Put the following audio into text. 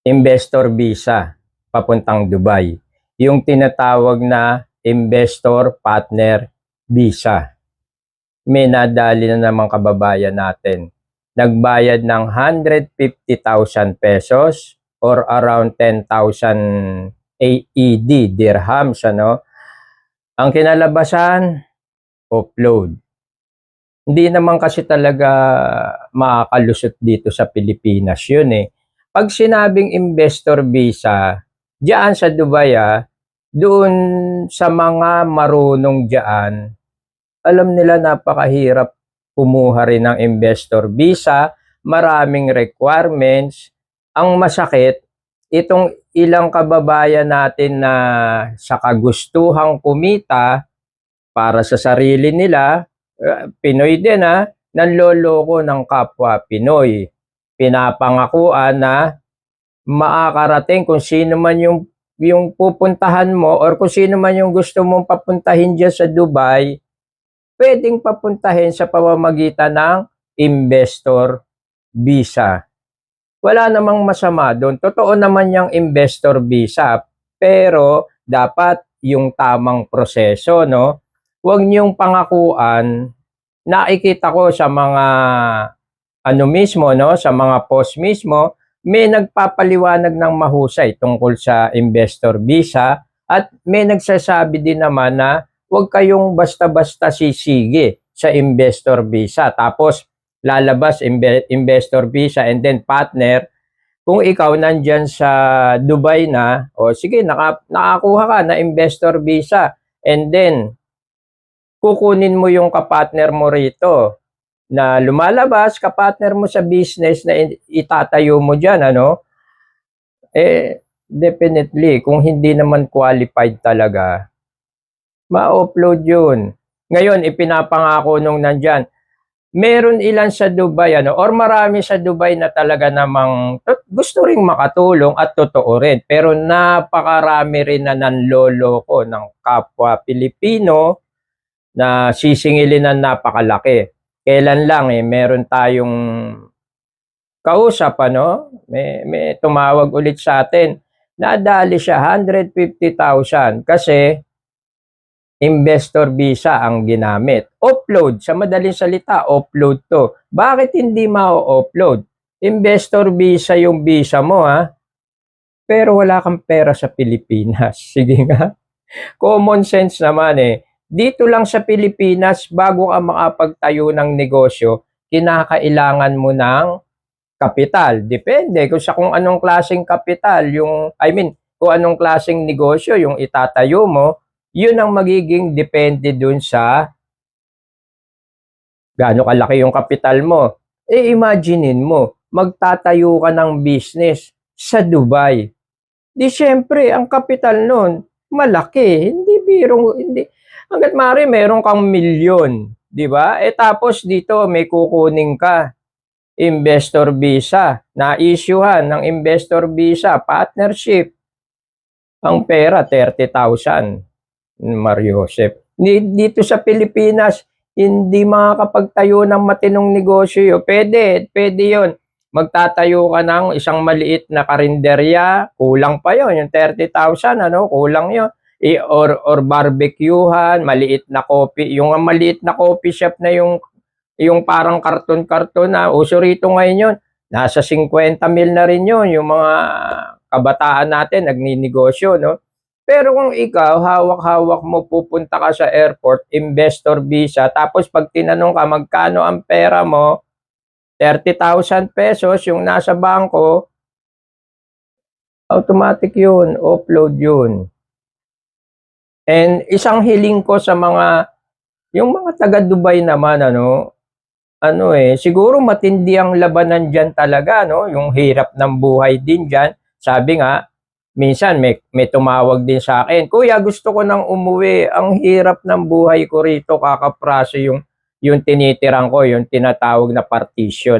investor visa papuntang Dubai. Yung tinatawag na investor partner visa. May nadali na namang kababayan natin. Nagbayad ng 150,000 pesos or around 10,000 AED, dirhams, ano? Ang kinalabasan, upload. Hindi naman kasi talaga makakalusot dito sa Pilipinas yun eh. Pag sinabing investor visa, diyan sa Dubai doon sa mga marunong diyan, alam nila napakahirap kumuha rin ng investor visa, maraming requirements. Ang masakit, itong ilang kababayan natin na sa kagustuhang kumita para sa sarili nila, Pinoy din nanloloko ng kapwa Pinoy. Pinapangakuan na makakarating kung sino man yung pupuntahan mo or kung sino man yung gusto mong papuntahin dyan sa Dubai, pwedeng papuntahin sa pamamagitan ng investor visa. Wala namang masama doon. Totoo naman yung investor visa, pero dapat yung tamang proseso, no? Huwag niyong pangakuan. Nakikita ko sa mga ano mismo, no, sa mga post mismo, may nagpapaliwanag ng mahusay tungkol sa investor visa at may nagsasabi din naman na huwag kayong basta-basta sisigi sa investor visa. Tapos lalabas investor visa and then partner. Kung ikaw nandyan sa Dubai na, o sige, nakakuha ka na investor visa and then kukunin mo yung kapartner mo rito na lumalabas, kapartner mo sa business na itatayo mo dyan, ano? Definitely, kung hindi naman qualified talaga, ma-upload yun. Ngayon, ipinapangako nung nandyan, meron ilan sa Dubai, or marami sa Dubai na talaga namang gusto ring makatulong at totoo rin. Pero napakarami rin na nanloloko ng kapwa Pilipino na sisingilin ng napakalaki. Kailan lang meron tayong kausap, may tumawag ulit sa atin. Nadali siya 150,000 kasi investor visa ang ginamit. Upload, sa madaling salita, upload to. Bakit hindi ma-upload? Investor visa yung visa mo, pero wala kang pera sa Pilipinas. Sige nga. Common sense naman Dito lang sa Pilipinas, bago ka makapagtayo ng negosyo, kinakailangan mo ng kapital. Depende kung anong klaseng kapital, kung anong klaseng negosyo yung itatayo mo, yun ang magiging depende dun sa gaano kalaki yung kapital mo. Imaginein mo, magtatayo ka ng business sa Dubai. Di syempre, ang kapital nun, malaki. Hindi biro, hindi. Hanggat maaari, meron kang milyon, di ba? Tapos dito may kukunin ka investor visa, na-issuehan ng investor visa, partnership. Ang pera 30,000. Mario Joseph. Dito sa Pilipinas, hindi makakapagtayo ng matinong negosyo. Pwede 'yon. Magtatayo ka ng isang maliit na karinderya, kulang pa 'yon, yung 30,000 kulang 'yon. Or barbecuehan, maliit na coffee, yung maliit na coffee shop na yung parang karton-karton na uso rito ngayon yun. Nasa 50 mil na rin yun, yung mga kabataan natin nagninegosyo, no? Pero kung ikaw, hawak-hawak mo, pupunta ka sa airport, investor visa, tapos pag tinanong ka magkano ang pera mo, 30,000 pesos yung nasa bangko, automatic yun, upload yun. And isang hiling ko sa yung mga taga Dubai naman, siguro matindi ang labanan dyan talaga, yung hirap ng buhay din dyan. Sabi nga, minsan may tumawag din sa akin, Kuya, gusto ko nang umuwi, ang hirap ng buhay ko rito, kakapraso yung tinitirang ko, yung tinatawag na partition,